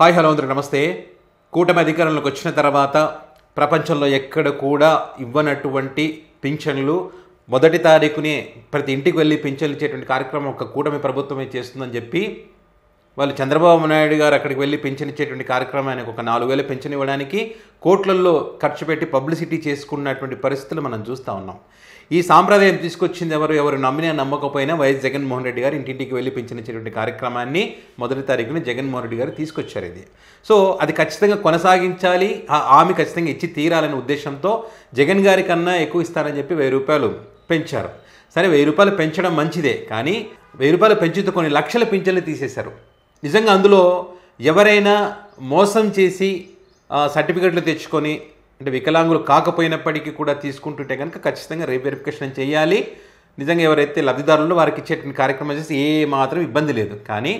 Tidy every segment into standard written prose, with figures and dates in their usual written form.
Hi hello అందరూ నమస్తే. కూటమి అధికారంలోకి వచ్చిన తర్వాత ప్రపంచంలో ఎక్కడ కూడా ఇవ్వనటువంటి పింఛన్లు మొదటి తారీఖునే ప్రతి ఇంటికి వెళ్ళి పింఛన్లు ఇచ్చేటువంటి కార్యక్రమం ఒక కూటమి ప్రభుత్వమే చేస్తుందని చెప్పి వాళ్ళు చంద్రబాబు నాయుడు గారు అక్కడికి వెళ్ళి పింఛన్ ఇచ్చేటువంటి కార్యక్రమానికి ఒక 4,000 పింఛన్ ఇవ్వడానికి కోట్లల్లో ఖర్చు పెట్టి పబ్లిసిటీ చేసుకున్నటువంటి పరిస్థితులు మనం చూస్తూ ఉన్నాం. ఈ సాంప్రదాయం తీసుకొచ్చింది ఎవరు నమ్మినా నమ్మకపోయినా వైఎస్ జగన్మోహన్ రెడ్డి గారు ఇంటింటికి వెళ్ళి పింఛన్ ఇచ్చేటువంటి కార్యక్రమాన్ని మొదటి తారీఖున జగన్మోహన్ రెడ్డి గారు తీసుకొచ్చారు. ఇది సో అది ఖచ్చితంగా కొనసాగించాలి, హామీ ఖచ్చితంగా ఇచ్చి తీరాలనే ఉద్దేశంతో జగన్ గారి కన్నా ఎక్కువ ఇస్తారని చెప్పి 1,000 రూపాయలు పెంచారు. సరే 1,000 రూపాయలు పెంచడం మంచిదే, కానీ 1,000 రూపాయలు పెంచుతూ కొన్ని లక్షల పింఛన్లు తీసేశారు. నిజంగా అందులో ఎవరైనా మోసం చేసి సర్టిఫికెట్లు తెచ్చుకొని అంటే వికలాంగులు కాకపోయినప్పటికీ కూడా తీసుకుంటుంటే కనుక ఖచ్చితంగా రీవెరిఫికేషన్ చేయాలి. నిజంగా ఎవరైతే లబ్ధిదారులు వారికి ఇచ్చేటువంటి కార్యక్రమం చేసి ఏ మాత్రం ఇబ్బంది లేదు. కానీ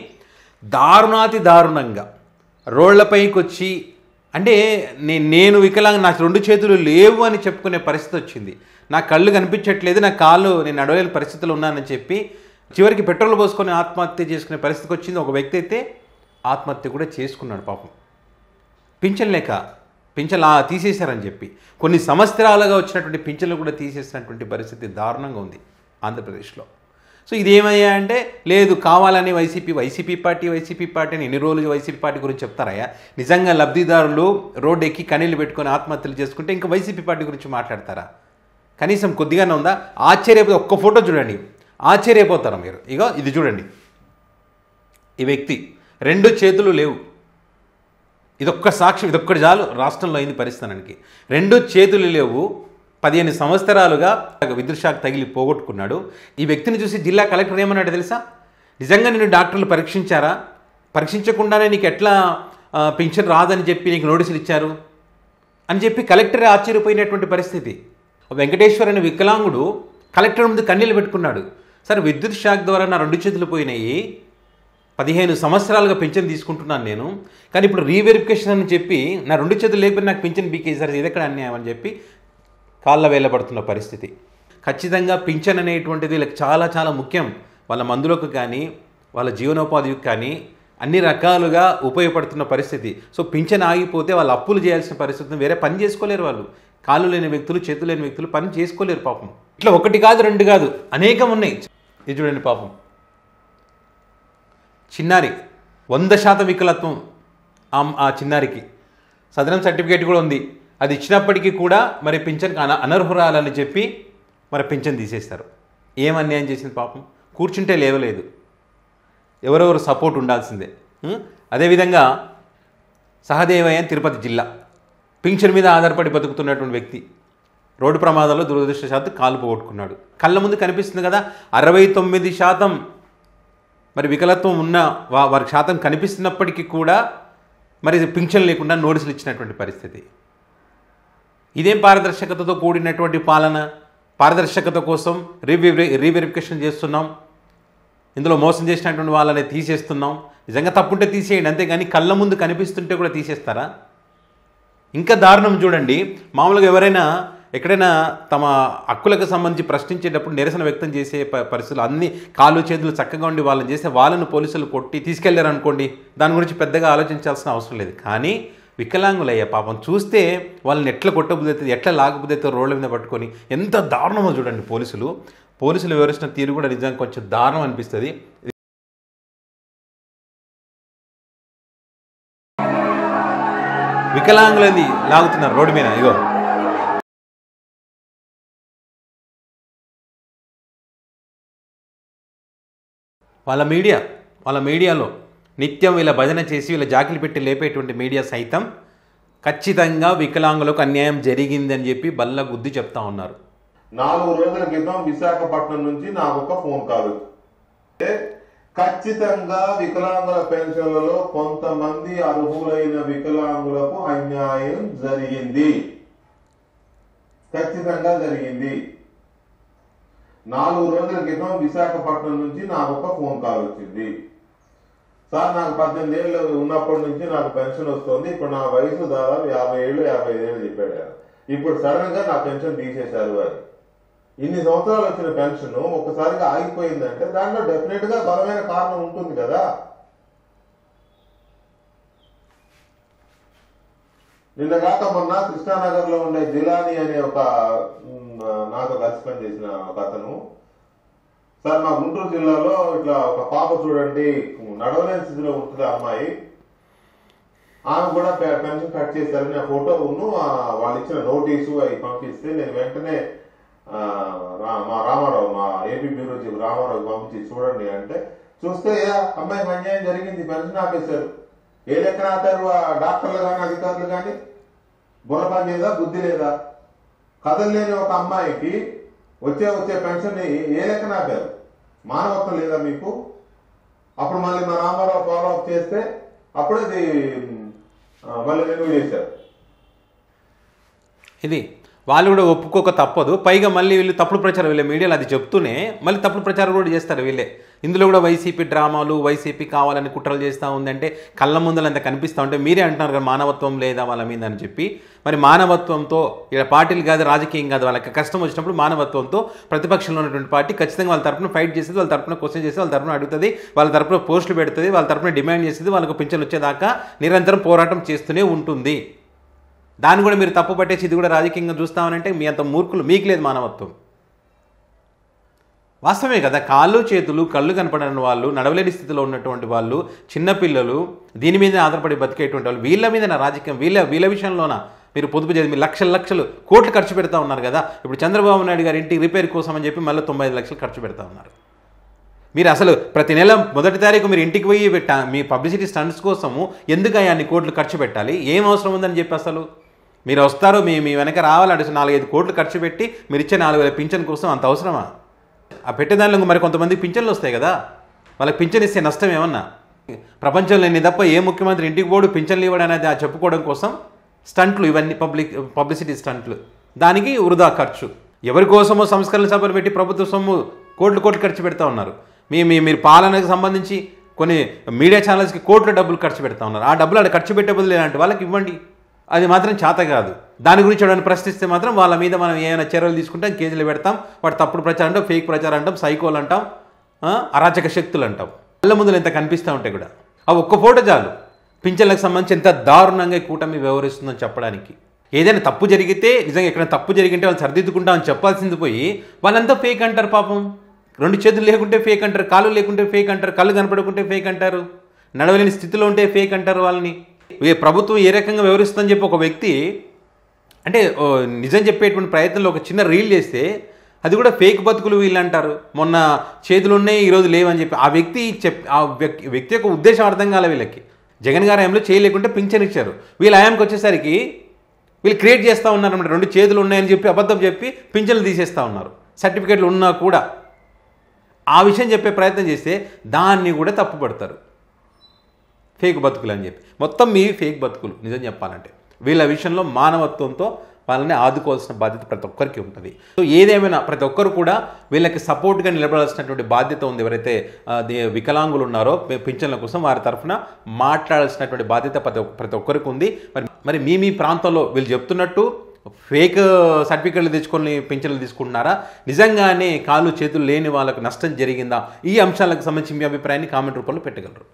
దారుణాతి దారుణంగా రోళ్లపైకి వచ్చి అంటే నేను వికలాంగ, నాకు 2 చేతులు లేవు అని చెప్పుకునే పరిస్థితి వచ్చింది. నా కళ్ళు కనిపించట్లేదు, నా కాళ్ళు నేను నడవలేని పరిస్థితులు ఉన్నానని చెప్పి చివరికి పెట్రోల్ పోసుకొని ఆత్మహత్య చేసుకునే పరిస్థితికి వచ్చింది. ఒక వ్యక్తి అయితే ఆత్మహత్య కూడా చేసుకున్నాడు పాపం, పింఛన్ లేక. పింఛన్లు తీసేశారని చెప్పి కొన్ని సంవత్సరాలుగా వచ్చినటువంటి పింఛన్లు కూడా తీసేసినటువంటి పరిస్థితి దారుణంగా ఉంది ఆంధ్రప్రదేశ్లో. సో ఇదేమయ్యా అంటే లేదు కావాలని వైసీపీ పార్టీ అని ఎన్ని రోజులు వైసీపీ పార్టీ గురించి చెప్తారయ్యా? నిజంగా లబ్ధిదారులు రోడ్డు ఎక్కి కన్నీళ్ళు పెట్టుకొని ఆత్మహత్యలు చేసుకుంటే ఇంకా వైసీపీ పార్టీ గురించి మాట్లాడతారా? కనీసం కొద్దిగానే ఉందా? ఆశ్చర్యపోతే ఒక్క ఫోటో చూడండి, ఆశ్చర్యపోతారా మీరు. ఇగో ఇది చూడండి, ఈ వ్యక్తి 2 చేతులు లేవు. ఇదొక్క సాక్ష్యం, ఇదొక్కటి చాలు రాష్ట్రంలో అయింది పరిస్థితానికి. 2 చేతులు లేవు, 15 సంవత్సరాలుగా విద్యుత్ షాక్ తగిలి పోగొట్టుకున్నాడు. ఈ వ్యక్తిని చూసి జిల్లా కలెక్టర్ ఏమన్నాడు తెలుసా? నిజంగా నిన్ను డాక్టర్లు పరీక్షించారా? పరీక్షించకుండానే నీకు ఎట్లా పింఛన్ రాదని చెప్పి నీకు నోటీసులు ఇచ్చారు అని చెప్పి కలెక్టరే ఆశ్చర్యపోయినటువంటి పరిస్థితి. వెంకటేశ్వర్ అనే వికలాంగుడు కలెక్టర్ ముందు కన్నీళ్ళు పెట్టుకున్నాడు. సరే విద్యుత్ షాక్ ద్వారా నా 2 చేతులు పోయినాయి, 15 సంవత్సరాలుగా పింఛన్ తీసుకుంటున్నాను నేను, కానీ ఇప్పుడు రీవెరిఫికేషన్ అని చెప్పి నా 2 చేతులు లేకపోతే నాకు పింఛన్ బీకేసారు, ఇది ఎక్కడ అన్యాయం అని చెప్పి కాళ్ళ వేలపడుతున్న పరిస్థితి. ఖచ్చితంగా పింఛన్ అనేటువంటిది వీళ్ళకి చాలా చాలా ముఖ్యం. వాళ్ళ మందులకు కానీ వాళ్ళ జీవనోపాధికి కానీ అన్ని రకాలుగా ఉపయోగపడుతున్న పరిస్థితి. సో పింఛన్ ఆగిపోతే వాళ్ళు అప్పులు చేయాల్సిన పరిస్థితి, వేరే పని చేసుకోలేరు. వాళ్ళు కాళ్ళు లేని వ్యక్తులు, చేతులు లేని వ్యక్తులు పని చేసుకోలేరు పాపం. ఇట్లా 1 కాదు 2 కాదు అనేకం ఉన్నాయి. ఇది చూడండి పాపం, చిన్నారి 100% వికలత్వం. ఆ చిన్నారికి సదరం సర్టిఫికేట్ కూడా ఉంది. అది ఇచ్చినప్పటికీ కూడా మరి పింఛన్కి అనర్హురాలని చెప్పి మరి పింఛన్ తీసేస్తారు. ఏం అన్యాయం చేసింది పాపం? కూర్చుంటే లేవలేదు, ఎవరెవరు సపోర్ట్ ఉండాల్సిందే. అదేవిధంగా సహదేవయ్య తిరుపతి జిల్లా పింఛన్ మీద ఆధారపడి బతుకుతున్నటువంటి వ్యక్తి రోడ్డు ప్రమాదంలో దురదృష్టవశాత్తు కాలు పోగొట్టుకున్నాడు. కళ్ళ ముందు కనిపిస్తుంది కదా, 69% మరి వికలత్వం ఉన్న వారి శాతం కనిపిస్తున్నప్పటికీ కూడా మరి పింఛన్ లేకుండా నోటీసులు ఇచ్చినటువంటి పరిస్థితి. ఇదేం పారదర్శకతతో కూడినటువంటి పాలన? పారదర్శకత కోసం రీవెరిఫికేషన్ చేస్తున్నాం, ఇందులో మోసం చేసినటువంటి వాళ్ళని తీసేస్తున్నాం. నిజంగా తప్పుంటే తీసేయండి, అంతేగాని కళ్ళ ముందు కనిపిస్తుంటే కూడా తీసేస్తారా? ఇంకా దారుణం చూడండి, మామూలుగా ఎవరైనా ఎక్కడైనా తమ హక్కులకు సంబంధించి ప్రశ్నించేటప్పుడు నిరసన వ్యక్తం చేసే పరిస్థితులు, అన్ని కాళ్ళు చేతులు చక్కగా ఉండి వాళ్ళని చేస్తే వాళ్ళను పోలీసులు కొట్టి తీసుకెళ్లారు అనుకోండి, దాని గురించి పెద్దగా ఆలోచించాల్సిన అవసరం లేదు. కానీ వికలాంగులయ్యా పాపం చూస్తే వాళ్ళని ఎట్లా కొట్టబుద్దవుతుంది, ఎట్లా లాగబుద్దవుతుంది రోడ్ల మీద పట్టుకొని, ఎంత దారుణమో చూడండి. పోలీసులు వివరించిన తీరు కూడా నిజంగా కొంచెం దారుణం అనిపిస్తుంది. వికలాంగులని లాగుతున్నారు రోడ్డు మీద. ఇగో వాళ్ళ మీడియాలో నిత్యం వీళ్ళ భజన చేసి వీళ్ళ జాకిలు పెట్టి లేపేటువంటి మీడియా సైతం ఖచ్చితంగా వికలాంగులకు అన్యాయం జరిగిందని చెప్పి బల్ల గుద్ది చెప్తా ఉన్నారు. 4 రోజుల క్రితం విశాఖపట్నం నుంచి నాకు ఒక ఫోన్ కాల్, ఖచ్చితంగా వికలాంగుల పెన్షన్లలో కొంతమంది అర్హులైన వికలాంగులకు అన్యాయం జరిగింది, ఖచ్చితంగా జరిగింది. 4 రోజుల క్రితం విశాఖపట్నం నుంచి నాకు ఒక ఫోన్ కాల్ వచ్చింది. సార్ నాకు 18 ఏళ్ళు ఉన్నప్పటి నుంచి నాకు పెన్షన్ వస్తుంది, ఇప్పుడు నా వయసు దాదాపు 50 ఏళ్ళు 55 ఏళ్ళు చెప్పాడు. ఇప్పుడు సడన్ గా నా పెన్షన్ తీసేశారు అని. ఇన్ని సంవత్సరాలు వచ్చిన పెన్షన్ ఒక్కసారిగా ఆగిపోయిందంటే దాంట్లో డెఫినెట్ గా బలమైన కారణం ఉంటుంది కదా. నిన్న కాక మొన్న కృష్ణానగర్ లో ఉండే జిలాని అనే ఒక నాతో కలిసి పనిచేసిన ఒక అతను, సార్ మా గుంటూరు జిల్లాలో ఇట్లా ఒక పాప చూడండి నడవలేని స్థితిలో ఉంటుంది అమ్మాయి, ఆమె కూడా పెన్షన్ కట్ చేశారని ఆ ఫోటో వాళ్ళు ఇచ్చిన నోటీసు అవి పంపిస్తే నేను వెంటనే మా రామారావు, మా ఏపీ బ్యూరో చీఫ్ రామారావు పంపించి చూడండి అంటే చూస్తే అమ్మాయికి అన్యాయం జరిగింది, పెన్షన్ ఆపేశారు. ఏ లెక్కన ఆపారు? ఆ డాక్టర్లు కానీ అధికారులు కానీ బుర్ర లేదా, బుద్ధి లేదా? కదలలేని ఒక అమ్మాయికి వచ్చే పెన్షన్ ఏ లెక్కన ఆపారు? మానవత్వం లేదా మీకు? అప్పుడు మళ్ళీ మా రామారావు ఫాలో అప్ చేస్తే అప్పుడే మళ్ళీ రెన్యూ చేశారు. ఇది వాళ్ళు కూడా ఒప్పుకోక తప్పదు. పైగా మళ్ళీ వీళ్ళు తప్పుడు ప్రచారం, వీళ్ళ మీడియాలో అది చెప్తూనే మళ్ళీ తప్పుడు ప్రచారం కూడా చేస్తారు వీళ్ళే. ఇందులో కూడా వైసీపీ డ్రామాలు, వైసీపీ కావాలని కుట్రలు చేస్తూ ఉందంటే కళ్ళ ముందర అంత కనిపిస్తూ ఉంటే మీరే అంటున్నారు కదా మానవత్వం లేదా వాళ్ళ మీద అని చెప్పి. మరి మానవత్వంతో ఇలా పార్టీలు కాదు, రాజకీయం కాదు, వాళ్ళకి కష్టం వచ్చినప్పుడు మానవత్వంతో ప్రతిపక్షంలో ఉన్నటువంటి పార్టీ ఖచ్చితంగా వాళ్ళ తరపున ఫైట్ చేసేది, వాళ్ళ తరపున క్వశ్చన్ చేసేది, వాళ్ళ తరపున అడుగుతుంది, వాళ్ళ తరపున పోస్టులు పెడుతుంది, వాళ్ళ తరపున డిమాండ్ చేసేది, వాళ్ళకు పింఛన్ వచ్చేదాకా నిరంతరం పోరాటం చేస్తూనే ఉంటుంది. దాన్ని కూడా మీరు తప్పు పట్టేసి ఇది కూడా రాజకీయంగా చూస్తామనంటే మీ అంత మూర్ఖులు, మీకు లేదు మానవత్వం. వాస్తవమే కదా, కాళ్ళు చేతులు కళ్ళు కనపడని వాళ్ళు, నడవలేని స్థితిలో ఉన్నటువంటి వాళ్ళు, చిన్నపిల్లలు, దీని మీద ఆధారపడి బతికేటువంటి వాళ్ళు, వీళ్ళ మీద నా రాజకీయం, వీళ్ళ విషయంలోన మీరు పొదుపు చేసి మీరు లక్షలు కోట్లు ఖర్చు పెడతా ఉన్నారు కదా. ఇప్పుడు చంద్రబాబు నాయుడు గారి ఇంటి రిపేర్ కోసం అని చెప్పి మళ్ళీ 95 లక్షలు ఖర్చు పెడతా ఉన్నారు. మీరు అసలు ప్రతి నెల 1వ తారీఖు మీరు ఇంటికి పోయి మీ పబ్లిసిటీ స్టంట్స్ కోసము ఎందుకు అన్ని కోట్లు ఖర్చు పెట్టాలి? ఏం అవసరం ఉందని చెప్పి అసలు మీరు వస్తారు, మీ వెనక రావాలంటే 4-5 కోట్లు ఖర్చు పెట్టి మీరు ఇచ్చే 4,000 పింఛన్ కోసం అంత అవసరమా? ఆ పెట్టేదానిలో మరి కొంతమందికి పింఛన్లు వస్తాయి కదా, వాళ్ళకి పింఛన్ ఇస్తే నష్టం ఏమన్నా? ప్రపంచంలో ఎన్ని తప్ప ఏ ముఖ్యమంత్రి ఇంటికి పోడు పింఛన్లు ఇవ్వడం అనేది చెప్పుకోవడం కోసం స్టంట్లు, ఇవన్నీ పబ్లిసిటీ స్టంట్లు, దానికి వృధా ఖర్చు. ఎవరి కోసమో సంస్కరణ సభలు పెట్టి ప్రభుత్వ సొమ్ము కోట్లు ఖర్చు పెడతా ఉన్నారు. మీరు పాలనకు సంబంధించి కొన్ని మీడియా ఛానల్స్కి కోట్ల డబ్బులు ఖర్చు పెడతా ఉన్నారు. ఆ డబ్బులు అక్కడ ఖర్చు పెట్టే బదులు ఇలాంటి వాళ్ళకి ఇవ్వండి. అది మాత్రం చేత కాదు. దాని గురించి ఎవరైనా ప్రశ్నిస్తే మాత్రం వాళ్ళ మీద మనం ఏమైనా చర్యలు తీసుకుంటాం, కేసులు పెడతాం. వాడు తప్పుడు ప్రచారం అంటాం, ఫేక్ ప్రచారం అంటాం, సైకోలు అంటాం, అరాచక శక్తులు అంటాం. వాళ్ళ ముందు ఎంత కనిపిస్తూ ఉంటాయి కూడా. ఆ ఒక్క ఫోటో చాలు పింఛన్లకు సంబంధించి ఎంత దారుణంగా కూటమి వ్యవహరిస్తుందని చెప్పడానికి. ఏదైనా తప్పు జరిగితే, నిజంగా ఎక్కడైనా తప్పు జరిగితే వాళ్ళు సరిదిద్దుకుంటామని చెప్పాల్సింది పోయి వాళ్ళంతా ఫేక్ అంటారు. పాపం 2 చేతులు లేకుంటే ఫేక్ అంటారు, కాళ్ళు లేకుంటే ఫేక్ అంటారు, కళ్ళు కనపడకుంటే ఫేక్ అంటారు, నడవలేని స్థితిలో ఉంటే ఫేక్ అంటారు. వాళ్ళని ప్రభుత్వం ఏ రకంగా వ్యవహరిస్తుందని చెప్పి ఒక వ్యక్తి అంటే నిజం చెప్పేటువంటి ప్రయత్నంలో ఒక చిన్న రీల్ చేస్తే అది కూడా ఫేక్ బతుకులు వీళ్ళు అంటారు. మొన్న చేతులు ఉన్నాయి, ఈరోజు లేవని చెప్పి ఆ వ్యక్తి యొక్క ఉద్దేశం అర్థం కాలే వీళ్ళకి. జగన్ గారి హయాంలో చేయలేకుంటే పింఛన్ ఇచ్చారు. వీళ్ళ హయాంకి వచ్చేసరికి వీళ్ళు క్రియేట్ చేస్తూ ఉన్నారు అన్నమాట. 2 చేతులు ఉన్నాయని చెప్పి అబద్ధం చెప్పి పింఛన్లు తీసేస్తూ ఉన్నారు. సర్టిఫికేట్లు ఉన్నా కూడా ఆ విషయం చెప్పే ప్రయత్నం చేస్తే దాన్ని కూడా తప్పుపడతారు, ఫేక్ బతుకులు అని చెప్పి. మొత్తం మీ ఫేక్ బతుకులు. నిజం చెప్పాలంటే వీళ్ళ విషయంలో మానవత్వంతో వాళ్ళని ఆదుకోవాల్సిన బాధ్యత ప్రతి ఒక్కరికి ఉంటుంది. సో ఏదేమైనా ప్రతి ఒక్కరు కూడా వీళ్ళకి సపోర్ట్గా నిలబడాల్సినటువంటి బాధ్యత ఉంది. ఎవరైతే వికలాంగులు ఉన్నారో పింఛన్ల కోసం వారి తరఫున మాట్లాడాల్సినటువంటి బాధ్యత ప్రతి ఒక్కరికి ఉంది. మరి మీ ప్రాంతంలో వీళ్ళు చెప్తున్నట్టు ఫేక్ సర్టిఫికెట్లు తెచ్చుకొని పింఛన్లు తీసుకుంటున్నారా? నిజంగానే కాళ్ళు చేతులు లేని వాళ్ళకు నష్టం జరిగిందా? ఈ అంశాలకు సంబంధించి మీ అభిప్రాయాన్ని కామెంట్ రూపంలో పెట్టగలరు.